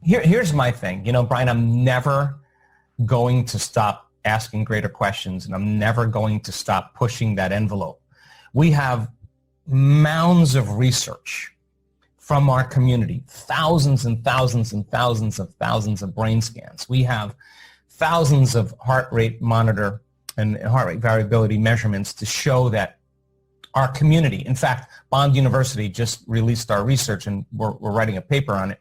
Here's my thing. Brian, I'm never going to stop asking greater questions, and I'm never going to stop pushing that envelope. We have mounds of research from our community, thousands and thousands and thousands of brain scans. We have thousands of heart rate monitor and heart rate variability measurements to show that our community, in fact, Bond University just released our research, and we're writing a paper on it,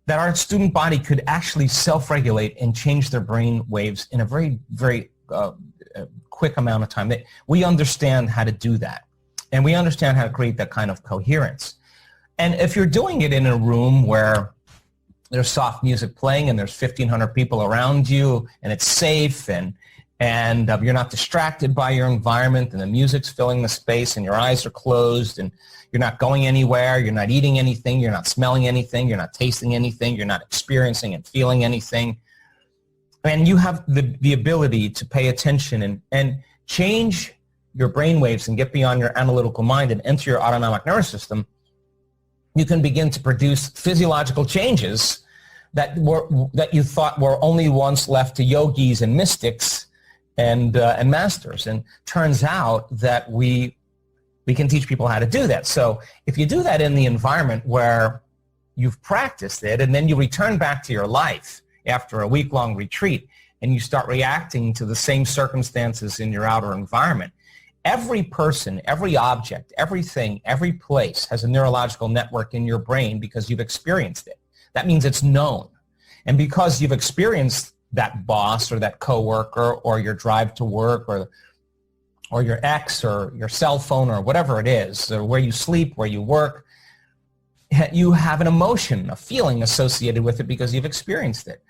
that our student body could actually self-regulate and change their brain waves in a very, very quick amount of time. We understand how to do that, and we understand how to create that kind of coherence. And if you're doing it in a room where there's soft music playing and there's 1,500 people around you, and it's safe, and you're not distracted by your environment, and the music's filling the space, and your eyes are closed, and you're not going anywhere, you're not eating anything, you're not smelling anything, you're not tasting anything, you're not experiencing and feeling anything, and you have the ability to pay attention and change your brain waves and get beyond your analytical mind and enter your autonomic nervous system, you can begin to produce physiological changes that you thought were only once left to yogis and mystics and masters. And turns out that we can teach people how to do that. So if you do that in the environment where you've practiced it, and then you return back to your life after a week-long retreat, and you start reacting to the same circumstances in your outer environment, every person, every object, everything, every place has a neurological network in your brain because you've experienced it. That means it's known. And because you've experienced that boss or that coworker or your drive to work or your ex or your cell phone or whatever it is, or where you sleep, where you work, you have an emotion, a feeling associated with it because you've experienced it.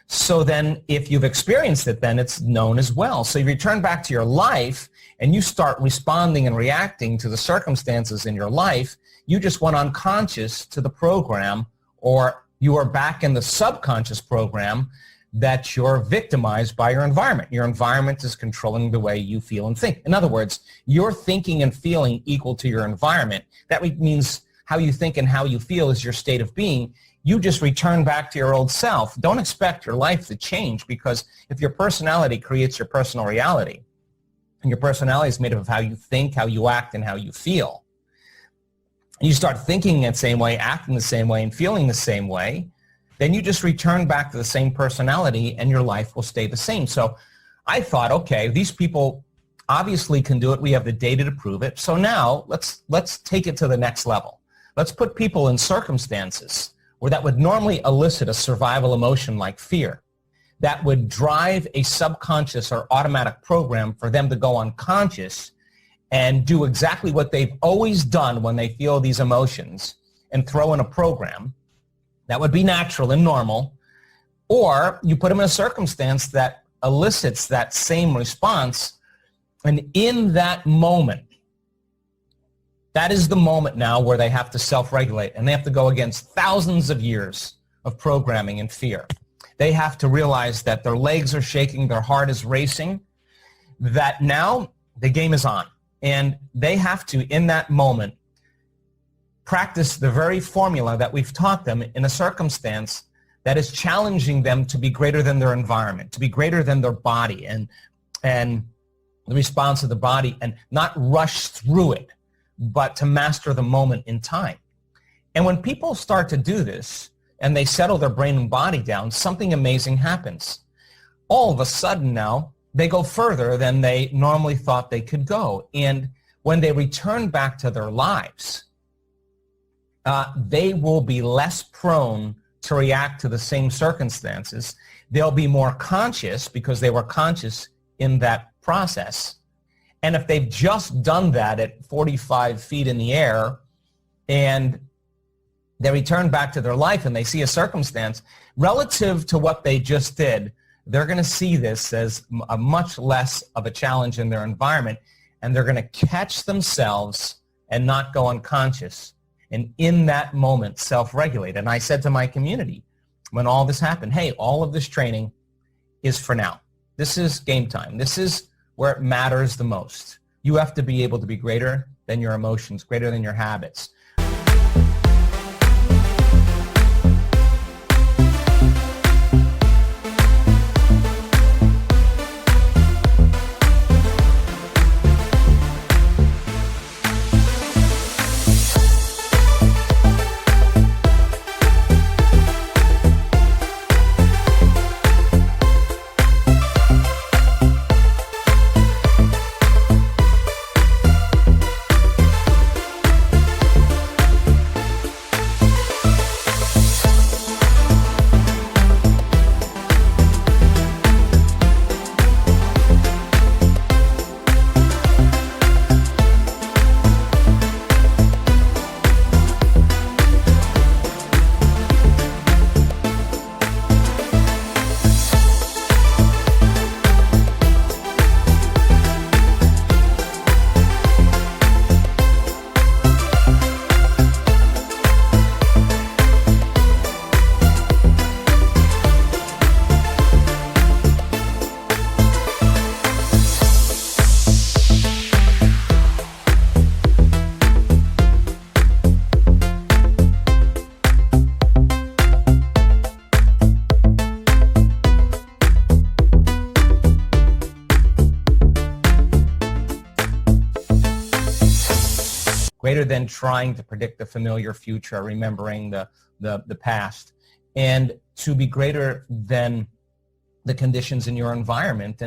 So then if you've experienced it, then it's known as well. So you return back to your life and you start responding and reacting to the circumstances in your life. You just went unconscious to the program, or you are back in the subconscious program that you're victimized by your environment. Your environment is controlling the way you feel and think. In other words, you're thinking and feeling equal to your environment. That means how you think and how you feel is your state of being. You just return back to your old self. Don't expect your life to change, because if your personality creates your personal reality, and your personality is made up of how you think, how you act, and how you feel, and you start thinking the same way, acting the same way, and feeling the same way, then you just return back to the same personality and your life will stay the same. So I thought, okay, these people obviously can do it. We have the data to prove it. So now let's take it to the next level. Let's put people in circumstances where that would normally elicit a survival emotion like fear, that would drive a subconscious or automatic program for them to go unconscious and do exactly what they've always done when they feel these emotions, and throw in a program that would be natural and normal. Or you put them in a circumstance that elicits that same response, and in that moment, that is the moment now where they have to self-regulate, and they have to go against thousands of years of programming and fear. They have to realize that their legs are shaking, their heart is racing, that now the game is on. And they have to, in that moment, practice the very formula that we've taught them in a circumstance that is challenging them to be greater than their environment, to be greater than their body and the response of the body, and not rush through it, but to master the moment in time. And when people start to do this and they settle their brain and body down, something amazing happens. All of a sudden now, they go further than they normally thought they could go. And when they return back to their lives, they will be less prone to react to the same circumstances. They'll be more conscious because they were conscious in that process. And if they've just done that at 45 feet in the air and they return back to their life and they see a circumstance, relative to what they just did, they're going to see this as a much less of a challenge in their environment, and they're going to catch themselves and not go unconscious. And in that moment, self-regulate. And I said to my community when all this happened, hey, all of this training is for now. This is game time. This is where it matters the most. You have to be able to be greater than your emotions, greater than your habits. than trying to predict the familiar future, remembering the past, and to be greater than the conditions in your environment.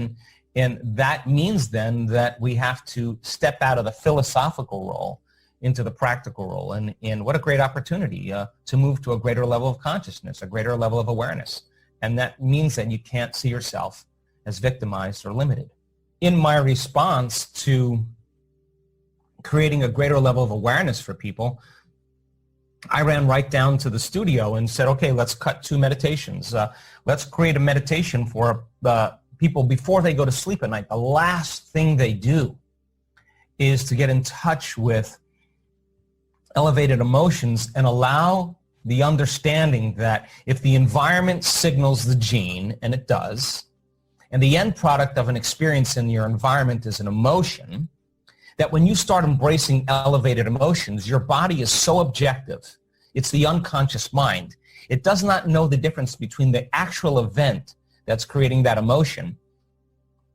And that means then that we have to step out of the philosophical role into the practical role. And what a great opportunity to move to a greater level of consciousness, a greater level of awareness. And that means that you can't see yourself as victimized or limited. In my response to creating a greater level of awareness for people, I ran right down to the studio and said, okay, let's cut 2 meditations. Let's create a meditation for people before they go to sleep at night. The last thing they do is to get in touch with elevated emotions and allow the understanding that if the environment signals the gene, and it does, and the end product of an experience in your environment is an emotion, that when you start embracing elevated emotions, your body is so objective. It's the unconscious mind. It does not know the difference between the actual event that's creating that emotion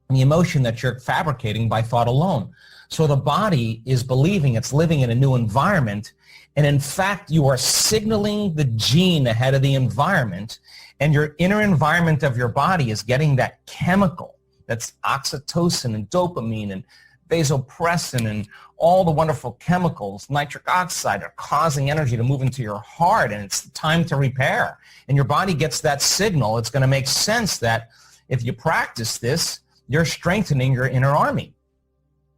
and the emotion that you're fabricating by thought alone. So the body is believing it's living in a new environment, and in fact, you are signaling the gene ahead of the environment, and your inner environment of your body is getting that chemical, that's oxytocin and dopamine and vasopressin and all the wonderful chemicals, nitric oxide, are causing energy to move into your heart, and it's time to repair. And your body gets that signal. It's going to make sense that if you practice this, you're strengthening your inner army.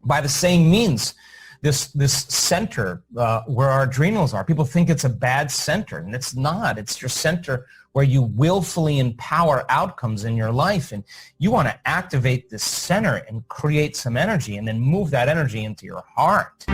By the same means, this center where our adrenals are, people think it's a bad center, and it's not. It's your center where you willfully empower outcomes in your life, and you want to activate this center and create some energy and then move that energy into your heart.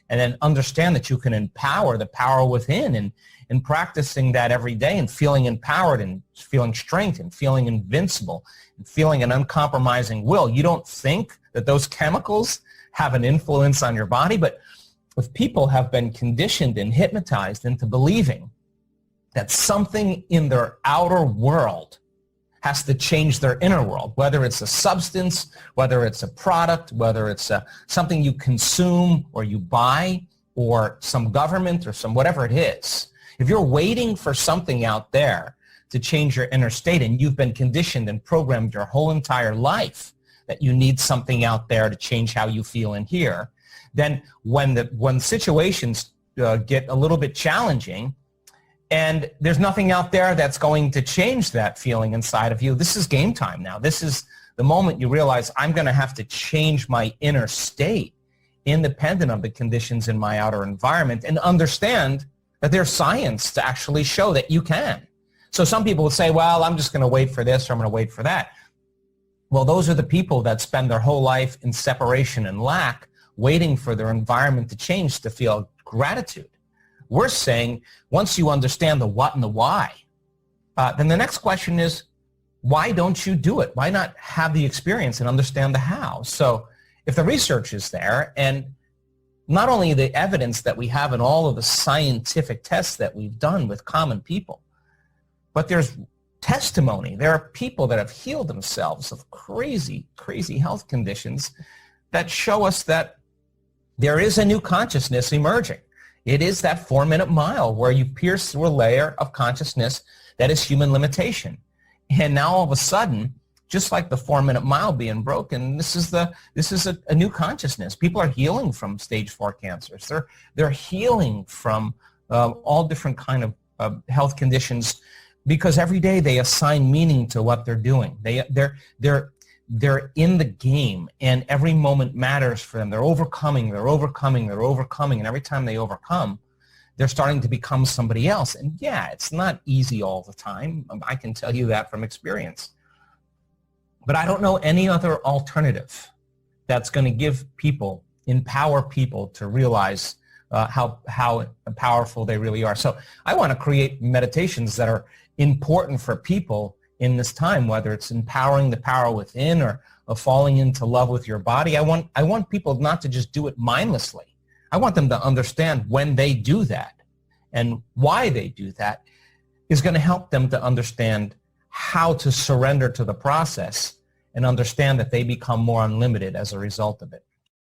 And then understand that you can empower the power within, and practicing that every day and feeling empowered and feeling strength and feeling invincible and feeling an uncompromising will. You don't think that those chemicals have an influence on your body, but if people have been conditioned and hypnotized into believing that something in their outer world has to change their inner world, whether it's a substance, whether it's a product, whether it's something you consume or you buy, or some government or some whatever it is. If you're waiting for something out there to change your inner state, and you've been conditioned and programmed your whole entire life that you need something out there to change how you feel in here, then when situations get a little bit challenging, and there's nothing out there that's going to change that feeling inside of you, this is game time now. This is the moment you realize, I'm going to have to change my inner state independent of the conditions in my outer environment, and understand that there's science to actually show that you can. So some people would say, well, I'm just going to wait for this, or I'm going to wait for that. Well, those are the people that spend their whole life in separation and lack, waiting for their environment to change to feel gratitude. We're saying, once you understand the what and the why, then the next question is, why don't you do it? Why not have the experience and understand the how? So if the research is there, and not only the evidence that we have in all of the scientific tests that we've done with common people, but there's testimony. There are people that have healed themselves of crazy, crazy health conditions that show us that there is a new consciousness emerging. It is that 4-minute mile where you pierce through a layer of consciousness that is human limitation. And now all of a sudden, just like the 4-minute mile being broken, this is a new consciousness. People are healing from stage 4 cancers. They're healing from all different kind of health conditions, because every day they assign meaning to what they're doing. They're in the game, and every moment matters for them. They're overcoming, and every time they overcome, they're starting to become somebody else. And yeah, it's not easy all the time. I can tell you that from experience. But I don't know any other alternative that's going to give people, empower people to realize how powerful they really are. So I want to create meditations that are important for people in this time, whether it's empowering the power within or falling into love with your body. I want people not to just do it mindlessly. I want them to understand when they do that and why they do that is going to help them to understand how to surrender to the process and understand that they become more unlimited as a result of it.